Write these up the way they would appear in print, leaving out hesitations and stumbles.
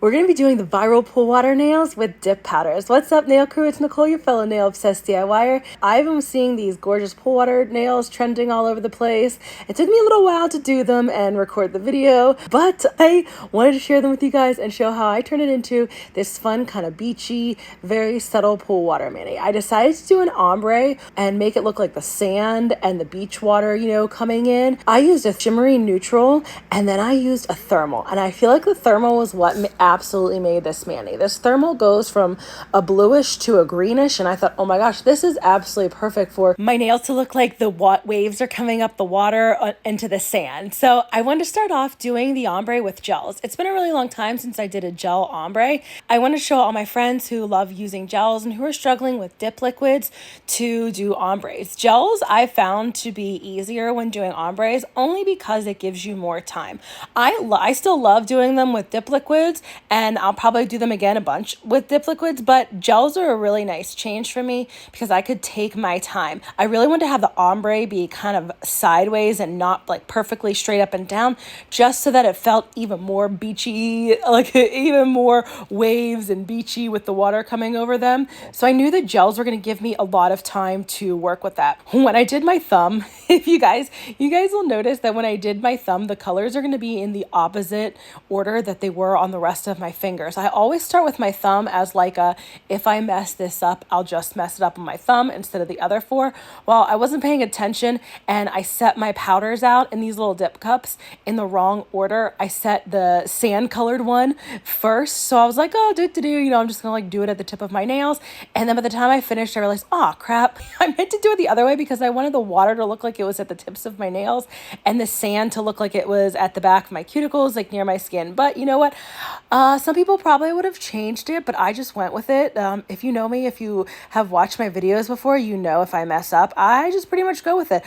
We're going to be doing the viral pool water nails with dip powders. What's up, nail crew? It's Nicole, your fellow nail obsessed DIYer. I've been seeing these gorgeous pool water nails trending all over the place. It took me a little while to do them and record the video, but I wanted to share them with you guys and show how I turn it into this fun kind of beachy, very subtle pool water mani. I decided to do an ombre and make it look like the sand and the beach water, coming in. I used a shimmery neutral and then I used a thermal, and I feel like the thermal was what absolutely made this mani. This thermal goes from a bluish to a greenish, and I thought, oh my gosh, this is absolutely perfect for my nails to look like the waves are coming up the water into the sand. So I wanted to start off doing the ombre with gels. It's been a really long time since I did a gel ombre. I want to show all my friends who love using gels and who are struggling with dip liquids to do ombres. Gels I found to be easier when doing ombres only because it gives you more time. I still love doing them with dip liquids, and I'll probably do them again a bunch with dip liquids, but gels are a really nice change for me because I could take my time. I really want to have the ombre be kind of sideways and not like perfectly straight up and down, just so that it felt even more beachy, like even more waves and beachy with the water coming over them. So I knew that gels were going to give me a lot of time to work with that. When I did my thumb, if you guys will notice that when I did my thumb, the colors are going to be in the opposite order that they were on the rest of my fingers. I always start with my thumb as like if I mess this up, I'll just mess it up on my thumb instead of the other four. Well, I wasn't paying attention and I set my powders out in these little dip cups in the wrong order. I set the sand colored one first. So I was like, oh, I'm just gonna like do it at the tip of my nails. And then by the time I finished, I realized, oh crap, I meant to do it the other way because I wanted the water to look like it was at the tips of my nails and the sand to look like it was at the back of my cuticles, like near my skin. But you know what? Some people probably would have changed it, but I just went with it. If you know me, if you have watched my videos before, if I mess up, I just pretty much go with it.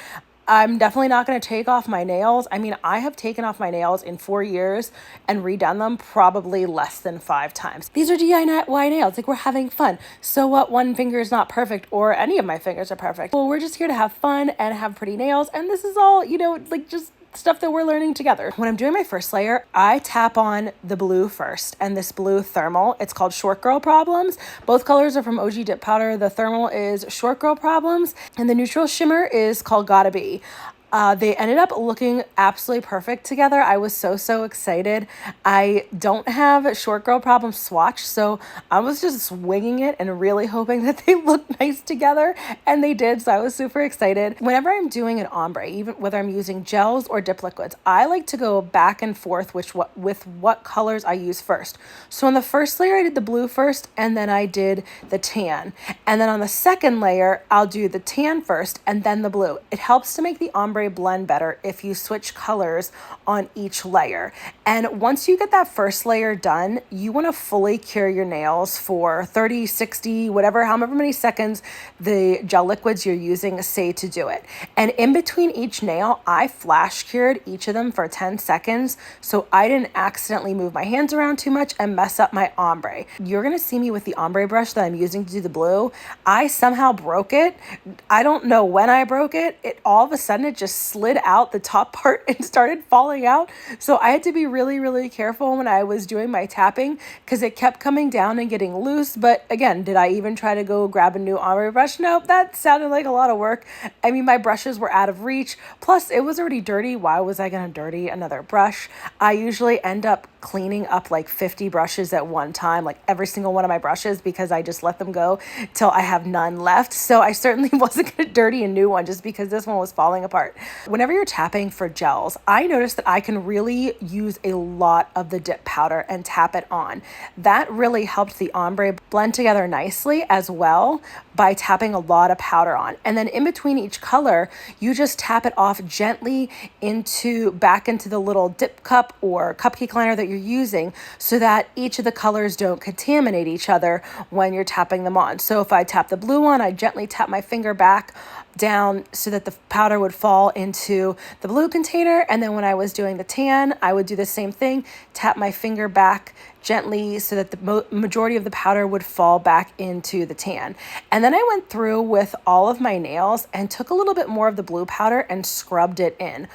I'm definitely not going to take off my nails. I mean, I have taken off my nails in 4 years and redone them probably less than 5 times. These are DIY nails. Like, we're having fun. So what? One finger is not perfect, or any of my fingers are perfect. Well, we're just here to have fun and have pretty nails. And this is all, just stuff that we're learning together. When I'm doing my first layer, I tap on the blue first, and this blue thermal, it's called Short Girl Problems. Both colors are from OG Dip Powder. The thermal is Short Girl Problems, and the neutral shimmer is called Gotta Be. They ended up looking absolutely perfect together. I was so excited. I don't have a Short Girl Problem swatch, so I was just winging it and really hoping that they looked nice together, and they did, so I was super excited. Whenever I'm doing an ombre, even whether I'm using gels or dip liquids, I like to go back and forth with what colors I use first. So on the first layer, I did the blue first, and then I did the tan. And then on the second layer, I'll do the tan first, and then the blue. It helps to make the ombre blend better if you switch colors on each layer. And once you get that first layer done, you want to fully cure your nails for 30, 60, however many seconds the gel liquids you're using say to do it. And in between each nail, I flash cured each of them for 10 seconds so I didn't accidentally move my hands around too much and mess up my ombre. You're going to see me with the ombre brush that I'm using to do the blue. I somehow broke it. I don't know when I broke it. All of a sudden it just slid out the top part and started falling out. So I had to be really careful when I was doing my tapping because it kept coming down and getting loose. But again, did I even try to go grab a new ombre brush? No, that sounded like a lot of work. I mean, my brushes were out of reach. Plus, it was already dirty. Why was I going to dirty another brush? I usually end up cleaning up like 50 brushes at one time, like every single one of my brushes, because I just let them go till I have none left. So I certainly wasn't going to dirty a new one just because this one was falling apart. Whenever you're tapping for gels, I noticed that I can really use a lot of the dip powder and tap it on. That really helped the ombre blend together nicely as well by tapping a lot of powder on. And then in between each color, you just tap it off gently back into the little dip cup or cupcake liner that you're using so that each of the colors don't contaminate each other when you're tapping them on. So if I tap the blue one, I gently tap my finger back down so that the powder would fall into the blue container. And then when I was doing the tan, I would do the same thing, tap my finger back gently so that the majority of the powder would fall back into the tan. And then I went through with all of my nails and took a little bit more of the blue powder and scrubbed it in.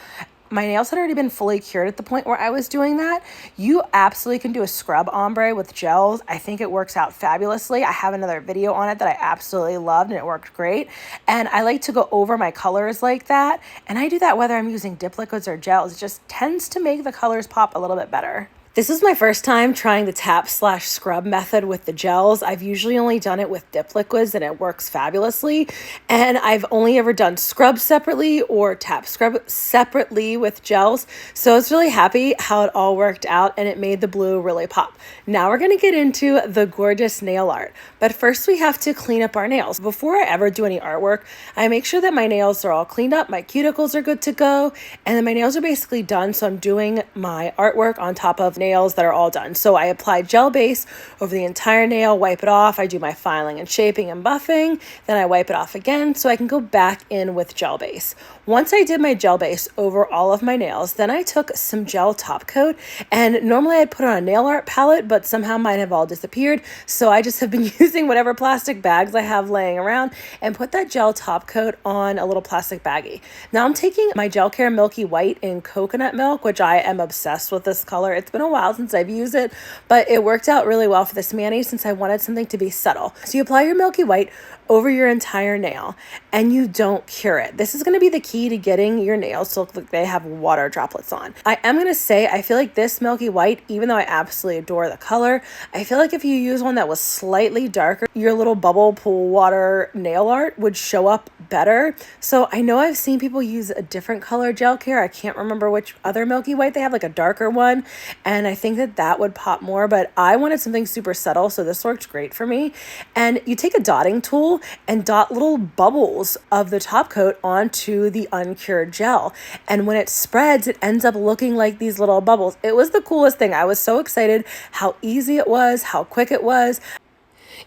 my nails had already been fully cured at the point where I was doing that. You absolutely can do a scrub ombre with gels. I think it works out fabulously. I have another video on it that I absolutely loved and it worked great. And I like to go over my colors like that. And I do that whether I'm using dip liquids or gels. It just tends to make the colors pop a little bit better. This is my first time trying the tap/scrub method with the gels. I've usually only done it with dip liquids and it works fabulously. And I've only ever done scrub separately or tap scrub separately with gels. So I was really happy how it all worked out and it made the blue really pop. Now we're gonna get into the gorgeous nail art. But first we have to clean up our nails. Before I ever do any artwork, I make sure that my nails are all cleaned up, my cuticles are good to go, and then my nails are basically done. So I'm doing my artwork on top of nails that are all done. So I apply gel base over the entire nail, wipe it off. I do my filing and shaping and buffing. Then I wipe it off again so I can go back in with gel base. Once I did my gel base over all of my nails, then I took some gel top coat, and normally I'd put on a nail art palette, but somehow mine have all disappeared. So I just have been using whatever plastic bags I have laying around and put that gel top coat on a little plastic baggie. Now I'm taking my Gel Care Milky White in coconut milk, which I am obsessed with this color. It's been a while since I've used it, but it worked out really well for this mani since I wanted something to be subtle. So you apply your Milky White over your entire nail and you don't cure it. This is going to be the key to getting your nails to look like they have water droplets on. I am going to say I feel like this Milky White, even though I absolutely adore the color, I feel like if you use one that was slightly darker, your little bubble pool water nail art would show up better. So I know I've seen people use a different color gel care. I can't remember which other Milky White they have, like a darker one, and I think that that would pop more, but I wanted something super subtle, so this worked great for me. And you take a dotting tool and dot little bubbles of the top coat onto the uncured gel, and when it spreads, it ends up looking like these little bubbles. It was the coolest thing. I was so excited how easy it was, how quick it was.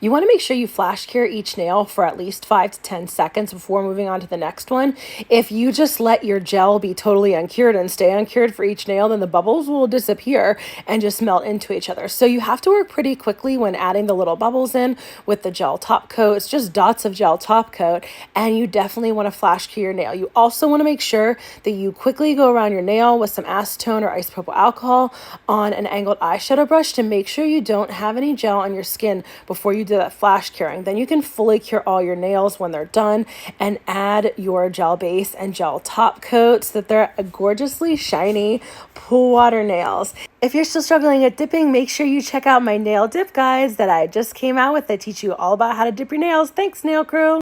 You want to make sure you flash cure each nail for at least 5 to 10 seconds before moving on to the next one. If you just let your gel be totally uncured and stay uncured for each nail, then the bubbles will disappear and just melt into each other. So you have to work pretty quickly when adding the little bubbles in with the gel top coat. It's just dots of gel top coat, and you definitely want to flash cure your nail. You also want to make sure that you quickly go around your nail with some acetone or isopropyl alcohol on an angled eyeshadow brush to make sure you don't have any gel on your skin before you do that flash curing. Then you can fully cure all your nails when they're done and add your gel base and gel top coat so that they're gorgeously shiny pool water nails. If you're still struggling at dipping, make sure you check out my nail dip guides that I just came out with that teach you all about how to dip your nails. Thanks, nail crew.